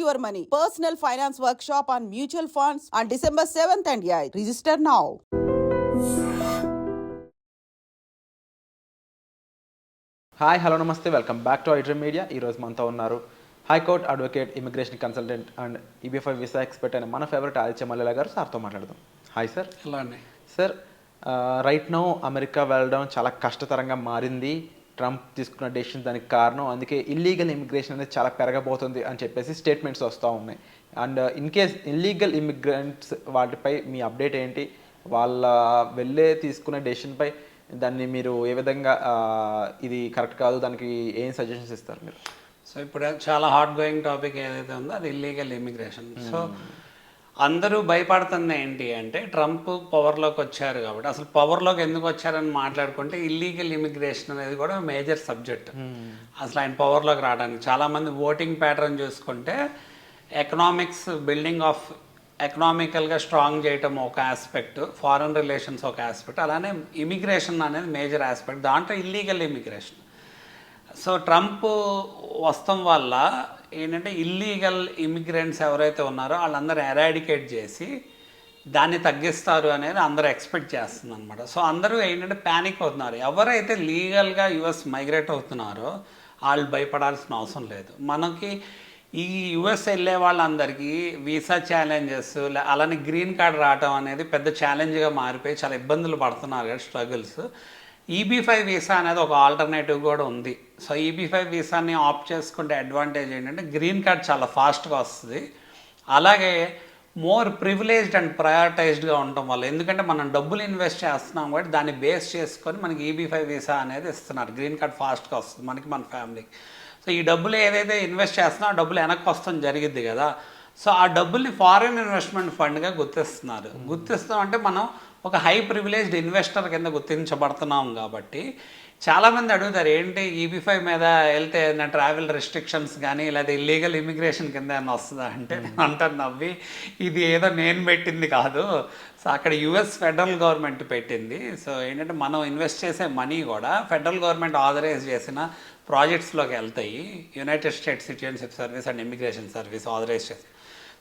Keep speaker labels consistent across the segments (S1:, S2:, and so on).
S1: your money. Personal finance workshop on mutual funds on December 7th and 8th. Register now.
S2: Hi hello నమస్తే welcome back to iDream Media. ఈరోజు మనతో ఉన్నారు high court advocate, immigration consultant and EB five visa expert అయిన మన favourite Aditya Mallela గారు. సార్తో మాట్లాడదాం. Hi sir.
S3: Hello అండి.
S2: సార్, రైట్ నౌ అమెరికా వెళ్ళడం చాలా కష్టతరంగా మారింది. ట్రంప్ తీసుకున్న డెసిషన్ దానికి కారణం. అందుకే ఇల్లీగల్ ఇమిగ్రేషన్ అనేది చాలా పెరగబోతుంది అని చెప్పేసి స్టేట్మెంట్స్ వస్తూ ఉన్నాయి. And in case illegal immigrants వాటిపై మీ అప్డేట్ ఏంటి? వాళ్ళ వెళ్ళే తీసుకున్న డెసిషన్పై దాన్ని మీరు ఏ విధంగా ఇది కరెక్ట్ కాదు, దానికి ఏం సజెషన్స్ ఇస్తారు మీరు?
S3: సో ఇప్పుడు చాలా హాట్ గోయింగ్ టాపిక్ ఏదైతే ఉందో అది ఇల్లీగల్ ఇమిగ్రేషన్. సో అందరూ భయపడుతుంది ఏంటి అంటే ట్రంప్ పవర్లోకి వచ్చారు కాబట్టి. అసలు పవర్లోకి ఎందుకు వచ్చారని మాట్లాడుకుంటే ఇల్లీగల్ ఇమిగ్రేషన్ అనేది కూడా మేజర్ సబ్జెక్ట్. అసలు ఆయన పవర్లోకి రావడానికి చాలామంది ఓటింగ్ ప్యాటర్న్ చూసుకుంటే ఎకనామిక్స్ బిల్డింగ్ ఆఫ్ ఎకనామికల్గా స్ట్రాంగ్ చేయటం ఒక ఆస్పెక్ట్, ఫారెన్ రిలేషన్స్ ఒక ఆస్పెక్ట్, అలానే ఇమిగ్రేషన్ అనేది మేజర్ ఆస్పెక్ట్, దాంట్లో ఇల్లీగల్ ఇమిగ్రేషన్. సో ట్రంప్ వస్తం వల్ల ఏంటంటే ఇల్లీగల్ ఇమిగ్రెంట్స్ ఎవరైతే ఉన్నారో వాళ్ళందరూ ఎరాడికేట్ చేసి దాన్ని తగ్గిస్తారు అనేది అందరూ ఎక్స్పెక్ట్ చేస్తుంది అనమాట. సో అందరూ ఏంటంటే ప్యానిక్ అవుతున్నారు. ఎవరైతే లీగల్గా యుఎస్ మైగ్రేట్ అవుతున్నారో వాళ్ళు భయపడాల్సిన అవసరం లేదు. మనకి ఈ యుఎస్ వెళ్ళే వాళ్ళందరికీ వీసా ఛాలెంజెస్, అలానే గ్రీన్ కార్డ్ రావటం అనేది పెద్ద ఛాలెంజ్గా మారిపోయి చాలా ఇబ్బందులు పడుతున్నారు కదా, స్ట్రగుల్స్. ఈబీ5 వీసా అనేది ఒక ఆల్టర్నేటివ్ కూడా ఉంది. సో ఈబీ5 వీసాని ఆప్ట్ చేసుకుంటే అడ్వాంటేజ్ ఏంటంటే గ్రీన్ కార్డ్ చాలా ఫాస్ట్గా వస్తుంది. అలాగే మోర్ ప్రివిలేజ్డ్ అండ్ ప్రయారిటైజ్డ్గా ఉండటం వల్ల, ఎందుకంటే మనం డబ్బులు ఇన్వెస్ట్ చేస్తున్నాం కాబట్టి దాన్ని బేస్ చేసుకొని మనకి ఈబీ5 వీసా అనేది ఇస్తున్నారు. గ్రీన్ కార్డ్ ఫాస్ట్గా వస్తుంది మనకి, మన ఫ్యామిలీకి. సో ఈ డబ్బులు ఏదైతే ఇన్వెస్ట్ చేస్తున్నా ఆ డబ్బులు వెనక్కి వస్తాం జరిగిద్ది కదా. సో ఆ డబ్బుల్ని ఫారిన్ ఇన్వెస్ట్మెంట్ ఫండ్గా గుర్తిస్తున్నారు. గుర్తిస్తాం అంటే మనం ఒక హై ప్రివిలేజ్డ్ ఇన్వెస్టర్ కింద గుర్తించబడుతున్నాం కాబట్టి చాలామంది అడుగుతారు ఏంటి ఈబీ5 మీద వెళ్తే ఏదైనా ట్రావెల్ రెస్ట్రిక్షన్స్ కానీ లేదా ఇల్లీగల్ ఇమిగ్రేషన్ కింద ఏమైనా వస్తుందా అంటే నేను అంటాను నవ్వి, ఇది ఏదో నేను పెట్టింది కాదు. సో అక్కడ యుఎస్ ఫెడరల్ గవర్నమెంట్ పెట్టింది. సో ఏంటంటే మనం ఇన్వెస్ట్ చేసే మనీ కూడా ఫెడరల్ గవర్నమెంట్ ఆథరైజ్ చేసిన ప్రాజెక్ట్స్లోకి వెళ్తాయి. United States citizenship service and immigration service authorise చేసి.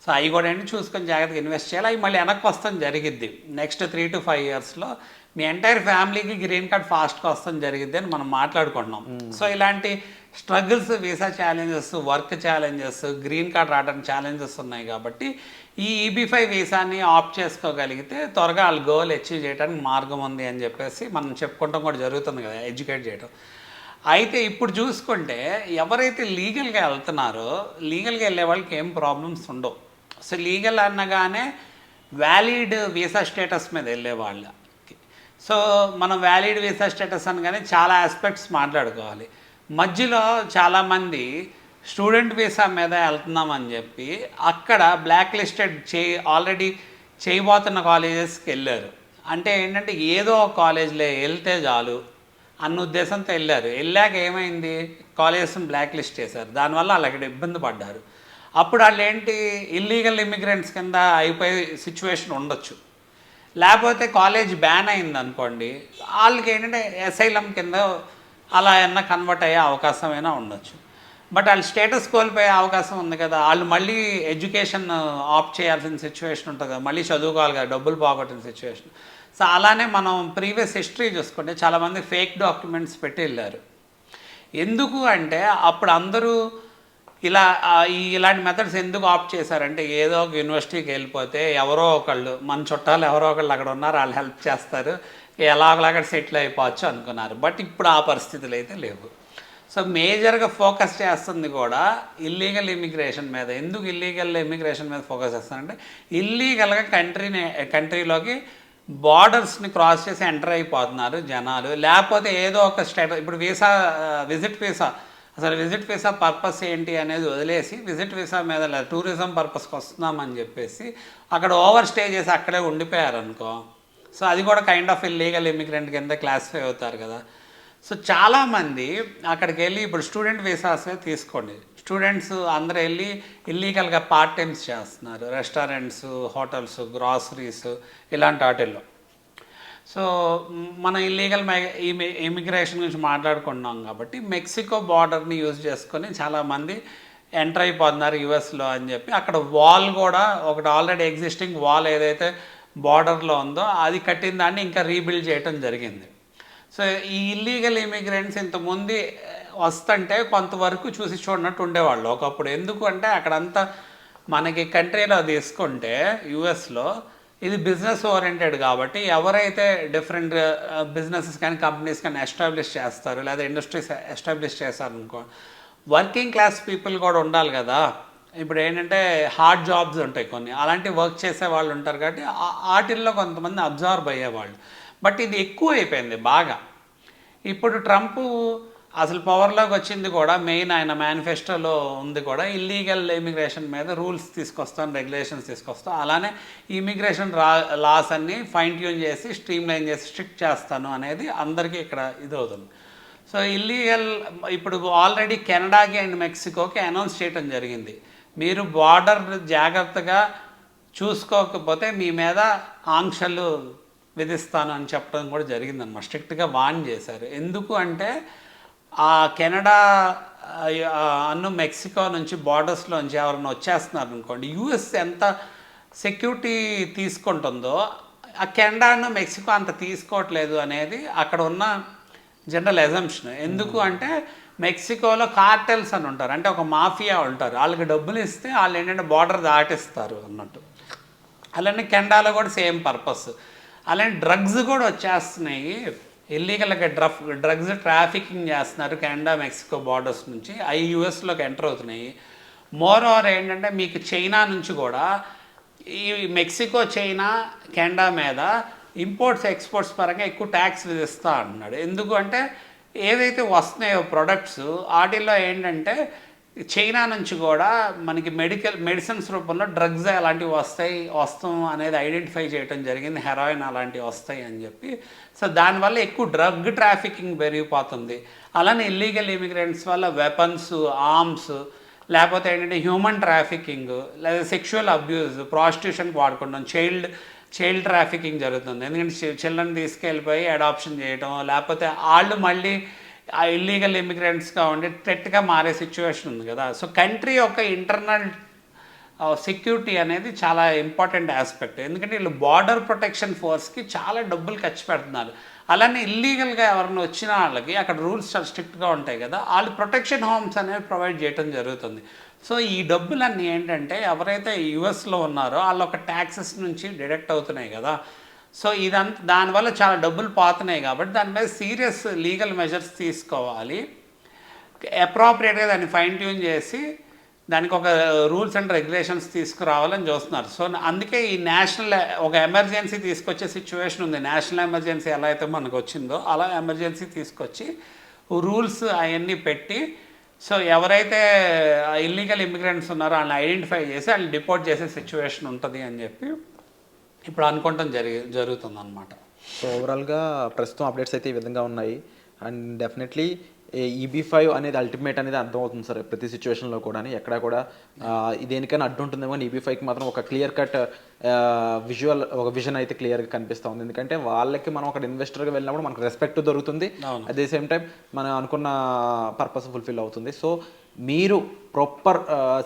S3: సో అవి కూడా ఏంటి చూసుకొని జాగ్రత్తగా ఇన్వెస్ట్ చేయాలి. అవి మళ్ళీ వెనక్కి వస్తాం జరిగిద్ది. నెక్స్ట్ 3 to 5 yearsలో మీ ఎంటైర్ ఫ్యామిలీకి గ్రీన్ కార్డ్ ఫాస్ట్గా వస్తాం జరిగిద్ది అని మనం మాట్లాడుకుంటున్నాం. సో ఇలాంటి struggles, visa challenges, work challenges, green card రావడానికి ఛాలెంజెస్ ఉన్నాయి కాబట్టి ఈ ఈబీ5 వీసాని ఆప్ట్ చేసుకోగలిగితే త్వరగా వాళ్ళ గోల్ అచీవ్ చేయడానికి మార్గం ఉంది అని చెప్పేసి మనం చెప్పుకుంటాం కూడా జరుగుతుంది కదా, ఎడ్యుకేట్ చేయడం. అయితే ఇప్పుడు చూసుకుంటే ఎవరైతే లీగల్గా వెళ్తున్నారో లీగల్గా వెళ్ళే వాళ్ళకి ఏం ప్రాబ్లమ్స్ ఉండవు. సో లీగల్ అనగానే వ్యాలిడ్ వీసా స్టేటస్ మీద వెళ్ళే వాళ్ళకి. సో మనం వ్యాలిడ్ వీసా స్టేటస్ అనగానే చాలా ఆస్పెక్ట్స్ మాట్లాడుకోవాలి. మధ్యలో చాలామంది స్టూడెంట్ వీసా మీద వెళ్తున్నామని చెప్పి అక్కడ బ్లాక్ లిస్టెడ్ ఆల్రెడీ చేయబోతున్న కాలేజెస్కి వెళ్ళారు. అంటే ఏంటంటే ఏదో ఒక కాలేజ్లో వెళ్తే చాలు అన్న ఉద్దేశంతో వెళ్ళారు. వెళ్ళాక ఏమైంది, కాలేజెస్ని బ్లాక్ లిస్ట్ చేశారు. దానివల్ల వాళ్ళు అక్కడ ఇబ్బంది పడ్డారు. అప్పుడు వాళ్ళు ఏంటి ఇల్లీగల్ ఇమిగ్రెంట్స్ కింద అయిపోయే సిచ్యువేషన్ ఉండొచ్చు. లేకపోతే కాలేజ్ బ్యాన్ అయింది అనుకోండి, వాళ్ళకి ఏంటంటే అసైలం కింద అలా ఏమన్నా కన్వర్ట్ అయ్యే అవకాశం అయినా ఉండొచ్చు. బట్ వాళ్ళు స్టేటస్ కోల్పోయే అవకాశం ఉంది కదా, వాళ్ళు మళ్ళీ ఎడ్యుకేషన్ ఆప్ట్ చేయాల్సిన సిచ్యువేషన్ ఉంటుంది కదా, మళ్ళీ చదువుకోవాలి కదా, డబ్బులు పోగొట్టిన సిచ్యువేషన్. సో అలానే మనం ప్రీవియస్ హిస్టరీ చూసుకుంటే చాలామంది ఫేక్ డాక్యుమెంట్స్ పెట్టి వెళ్ళారు. ఎందుకు అంటే అప్పుడు అందరూ ఇలాంటి మెథడ్స్ ఎందుకు ఆప్ట్ చేశారంటే ఏదో ఒక యూనివర్సిటీకి వెళ్ళిపోతే ఎవరో ఒకళ్ళు మన చుట్టాలు ఎవరో ఒకళ్ళు అక్కడ ఉన్నారు, వాళ్ళు హెల్ప్ చేస్తారు, ఎలాగలాగా సెటిల్ అయిపోవచ్చు అనుకున్నారు. బట్ ఇప్పుడు ఆ పరిస్థితులు అయితే లేవు. సో మేజర్గా ఫోకస్ చేస్తుంది కూడా ఇల్లీగల్ ఇమిగ్రేషన్ మీద. ఎందుకు ఇల్లీగల్ ఇమిగ్రేషన్ మీద ఫోకస్ చేస్తానంటే ఇల్లీగల్గా కంట్రీలోకి బార్డర్స్ని క్రాస్ చేసి ఎంటర్ అయిపోతున్నారు జనాలు. లేకపోతే ఏదో ఒక స్టేటస్, ఇప్పుడు విజిట్ వీసా, అసలు విజిట్ వీసా పర్పస్ ఏంటి అనేది వదిలేసి విజిట్ వీసా మీద టూరిజం పర్పస్కి వస్తున్నామని చెప్పేసి అక్కడ ఓవర్ స్టే చేసి అక్కడే ఉండిపోయారు అనుకో. సో అది కూడా కైండ్ ఆఫ్ ఇల్లీగల్ ఇమిగ్రెంట్ కింద క్లాసిఫై అవుతారు కదా. సో చాలామంది అక్కడికి వెళ్ళి ఇప్పుడు స్టూడెంట్ వీసాసే తీసుకోండి, స్టూడెంట్స్ అందరూ వెళ్ళి ఇల్లీగల్గా పార్ట్ టైమ్స్ చేస్తున్నారు, రెస్టారెంట్స్, హోటల్స్, గ్రాసరీస్ ఇలాంటి వాటిల్లో. సో మనం ఇల్లీగల్ ఇమిగ్రేషన్ గురించి మాట్లాడుకున్నాం కాబట్టి మెక్సికో బార్డర్ని యూజ్ చేసుకొని చాలామంది ఎంటర్ అయిపోతున్నారు యుఎస్లో అని చెప్పి అక్కడ వాల్ కూడా ఒకటి ఆల్రెడీ ఎగ్జిస్టింగ్ వాల్ ఏదైతే బార్డర్లో ఉందో అది కట్టిన దాన్ని ఇంకా రీబిల్డ్ చేయటం జరిగింది. సో ఈ ఇల్లీగల్ ఇమిగ్రెంట్స్ ఇంతకుముందు వస్తుంటే కొంతవరకు చూసి చూడనట్టు ఉండేవాళ్ళు ఒకప్పుడు. ఎందుకు అంటే అక్కడంతా మనకి కంట్రీలో తీసుకుంటే యుఎస్లో ఇది బిజినెస్ ఓరియంటెడ్ కాబట్టి ఎవరైతే డిఫరెంట్ బిజినెసెస్ కానీ కంపెనీస్ కానీ ఎస్టాబ్లిష్ చేస్తారు లేదా ఇండస్ట్రీస్ ఎస్టాబ్లిష్ చేస్తారు అనుకో, వర్కింగ్ క్లాస్ పీపుల్ కూడా ఉండాలి కదా. ఇప్పుడు ఏంటంటే హార్డ్ జాబ్స్ ఉంటాయి కొన్ని, అలాంటి వర్క్ చేసే వాళ్ళు ఉంటారు కాబట్టి వాటిల్లో కొంతమంది అబ్జర్వ్ అయ్యేవాళ్ళు. బట్ ఇది ఎక్కువ అయిపోయింది బాగా. ఇప్పుడు ట్రంప్ అసలు పవర్లోకి వచ్చింది కూడా మెయిన్ ఆయన మేనిఫెస్టోలో ఉంది కూడా ఇల్లీగల్ ఇమిగ్రేషన్ మీద రూల్స్ తీసుకొస్తాను, రెగ్యులేషన్స్ తీసుకొస్తాను, అలానే ఇమిగ్రేషన్ లాస్ అన్ని ఫైన్ ట్యూన్ చేసి స్ట్రీమ్లైన్ చేసి స్ట్రిక్ట్ చేస్తాను అనేది అందరికీ ఇక్కడ ఇది అవుతుంది. సో ఇల్లీగల్ ఇప్పుడు ఆల్రెడీ కెనడాకి అండ్ మెక్సికోకి అనౌన్స్ చేయడం జరిగింది, మీరు బార్డర్ జాగ్రత్తగా చూసుకోకపోతే మీ మీద ఆంక్షలు విధిస్తాను అని చెప్పడం కూడా జరిగిందన్నమాట. స్ట్రిక్ట్గా వార్న్ చేశారు. ఎందుకు అంటే ఆ కెనడా మెక్సికో నుంచి బార్డర్స్లోంచి ఎవరైనా వచ్చేస్తున్నారు అనుకోండి, యూఎస్ ఎంత సెక్యూరిటీ తీసుకుంటుందో ఆ కెనడాను మెక్సికో అంత తీసుకోవట్లేదు అనేది అక్కడ ఉన్న జనరల్ ఎజంప్షన్. ఎందుకు అంటే మెక్సికోలో కార్టెల్స్ అని ఉంటారు, అంటే ఒక మాఫియా ఉంటారు, వాళ్ళకి డబ్బులు ఇస్తే వాళ్ళు ఏంటంటే బార్డర్ దాటిస్తారు అన్నట్టు. అలానే కెనడాలో కూడా సేమ్ పర్పస్. అలానే డ్రగ్స్ కూడా వచ్చేస్తున్నాయి, ఇల్లీగల్గా డ్రగ్స్ ట్రాఫికింగ్ చేస్తున్నారు కెనడా మెక్సికో బార్డర్స్ నుంచి, అవి యూఎస్లోకి ఎంటర్ అవుతున్నాయి. మోర్ ఓవర్ ఏంటంటే మీకు చైనా నుంచి కూడా ఈ మెక్సికో చైనా కెనడా మీద ఇంపోర్ట్స్ ఎక్స్పోర్ట్స్ పరంగా ఎక్కువ ట్యాక్స్ విధిస్తా అంటున్నాడు. ఎందుకు అంటే ఏవైతే వస్తున్నాయో ప్రొడక్ట్స్ వాటిల్లో ఏంటంటే చైనా నుంచి కూడా మనకి మెడిసిన్స్ రూపంలో డ్రగ్స్ అలాంటివి వస్తాం అనేది ఐడెంటిఫై చేయడం జరిగింది, హెరాయిన్ అలాంటివి వస్తాయి అని చెప్పి. సో దానివల్ల ఎక్కువ డ్రగ్ ట్రాఫికింగ్ పెరిగిపోతుంది. అలానే ఇల్లీగల్ ఇమిగ్రెంట్స్ వల్ల వెపన్స్, ఆర్మ్స్, లేకపోతే ఏంటంటే హ్యూమన్ ట్రాఫికింగ్ లేదా సెక్షువల్ అబ్యూస్, ప్రాస్టిట్యూషన్కి వాడుకుంటాం, చైల్డ్ ట్రాఫికింగ్ జరుగుతుంది. ఎందుకంటే చిల్డ్రన్ తీసుకెళ్ళిపోయి అడాప్షన్ చేయడం, లేకపోతే వాళ్ళు మళ్ళీ ఆ ఇల్లీగల్ ఇమిగ్రెంట్స్గా ఉండి థ్రెట్గా మారే సిచ్యువేషన్ ఉంది కదా. సో కంట్రీ యొక్క ఇంటర్నల్ సెక్యూరిటీ అనేది చాలా ఇంపార్టెంట్ ఆస్పెక్ట్. ఎందుకంటే వీళ్ళు బార్డర్ ప్రొటెక్షన్ ఫోర్స్కి చాలా డబ్బులు ఖర్చు పెడుతున్నారు. అలానే ఇల్లీగల్గా ఎవరైనా వచ్చిన వాళ్ళకి అక్కడ రూల్స్ చాలా స్ట్రిక్ట్గా ఉంటాయి కదా, వాళ్ళు ప్రొటెక్షన్ హోమ్స్ అనేవి ప్రొవైడ్ చేయడం జరుగుతుంది. సో ఈ డబ్బులన్నీ ఏంటంటే ఎవరైతే యుఎస్లో ఉన్నారో వాళ్ళు ఒక ట్యాక్సెస్ నుంచి డిడక్ట్ అవుతున్నాయి కదా. సో ఇదంతా దానివల్ల చాలా డబ్బులు పోతున్నాయి కాబట్టి దాని మీద సీరియస్ లీగల్ మెజర్స్ తీసుకోవాలి, అప్రాప్రియేట్గా దాన్ని ఫైన్ ట్యూన్ చేసి దానికి ఒక రూల్స్ అండ్ రెగ్యులేషన్స్ తీసుకురావాలని చూస్తున్నారు. సో అందుకే ఈ నేషనల్ ఒక ఎమర్జెన్సీ తీసుకొచ్చే సిచ్యువేషన్ ఉంది. నేషనల్ ఎమర్జెన్సీ ఎలా అయితే మనకు వచ్చిందో అలా ఎమర్జెన్సీ తీసుకొచ్చి రూల్స్ అవన్నీ పెట్టి, సో ఎవరైతే ఇల్లీగల్ ఇమిగ్రెంట్స్ ఉన్నారో వాళ్ళని ఐడెంటిఫై చేసి వాళ్ళని డిపోర్ట్ చేసే సిచ్యువేషన్ ఉంటుంది అని చెప్పి ఇప్పుడు అనుకోవటం జరుగుతుంది అనమాట.
S2: సో ఓవరాల్గా ప్రస్తుతం అప్డేట్స్ అయితే ఈ విధంగా ఉన్నాయి. అండ్ డెఫినెట్లీ EB5 అనేది అల్టిమేట్ అనేది అర్థమవుతుంది సార్ ప్రతి సిచ్యువేషన్లో కూడా. ఎక్కడ కూడా దేనికైనా అడ్డు ఉంటుందేమో కానీ EB5కి మాత్రం ఒక క్లియర్ కట్ ఒక విజన్ అయితే క్లియర్గా కనిపిస్తూ ఉంది. ఎందుకంటే వాళ్ళకి మనం ఒక ఇన్వెస్టర్గా వెళ్ళినప్పుడు మనకు రెస్పెక్ట్ దొరుకుతుంది, అట్ ది సేమ్ టైం మనం అనుకున్న పర్పస్ ఫుల్ఫిల్ అవుతుంది. సో మీరు ప్రాపర్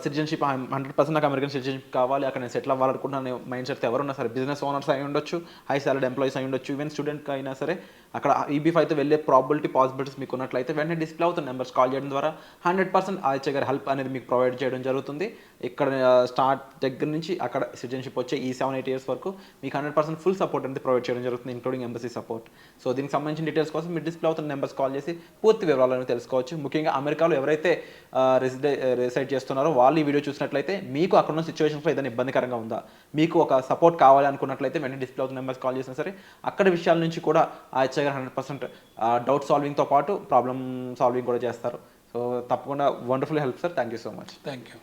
S2: సిటిజన్షిప్ 100% నాకు అమెరికన్ సిటిజన్షిప్ కావాలి, అక్కడ నేను సెటిల్ అవ్వాలనుకుంటున్నాను మైండ్ సెట్ ఎవరున్నా సరే, బిజినెస్ ఓనర్స్ అయి ఉండొచ్చు, హై సాలరీ ఎంప్లాయీస్ అయి ఉండొచ్చు, ఈవెన్ స్టూడెంట్కి అయినా సరే అక్కడ EB5తో వెళ్ళే పాసిబిలిటీస్ మీకు ఉన్నట్లయితే వెంటనే డిస్ప్లే అవుతున్న నెంబర్స్ కాల్ చేయడం ద్వారా 100% ఆదిత్య గారి హెల్ప్ అనేది మీకు ప్రొవైడ్ చేయడం జరుగుతుంది. ఇక్కడ స్టార్ట్ దగ్గర నుంచి అక్కడ సిటిజన్షిప్ వచ్చే ఈ 7-8 ఇయర్స్ వరకు మీకు 100% ఫుల్ సపోర్ట్ అనేది ప్రొవైడ్ చేయడం జరుగుతుంది, ఇంక్లూడింగ్ ఎంబసీ సపోర్ట్. సో దీనికి సంబంధించిన డీటెయిల్స్ కోసం మీరు డిస్ప్లే అవుతున్న నెంబర్స్ కాల్ చేసి పూర్తి వివరాలను తెలుసుకోవచ్చు. ముఖ్యంగా అమెరికాలో ఎవరైతే రిసైడ్ చేస్తున్నారో వాళ్ళు ఈ వీడియో చూసినట్లయితే మీకు అక్కడ ఉన్న సిచ్యువేషన్స్లో ఏదైనా ఇబ్బందికరంగా ఉందా, మీకు ఒక సపోర్ట్ కావాలి అనుకున్నట్లయితే వెంటనే డిస్ప్లే అవుతున్న నెంబర్స్ కాల్ చేసినా సరే అక్కడ విషయాల నుంచి కూడా ఆదిత్య గారు 100% డౌట్ సాల్వింగ్తో పాటు ప్రాబ్లమ్ సాల్వింగ్ కూడా చేస్తారు. సో తప్పకుండా wonderful help sir. Thank you so much.
S3: Thank you.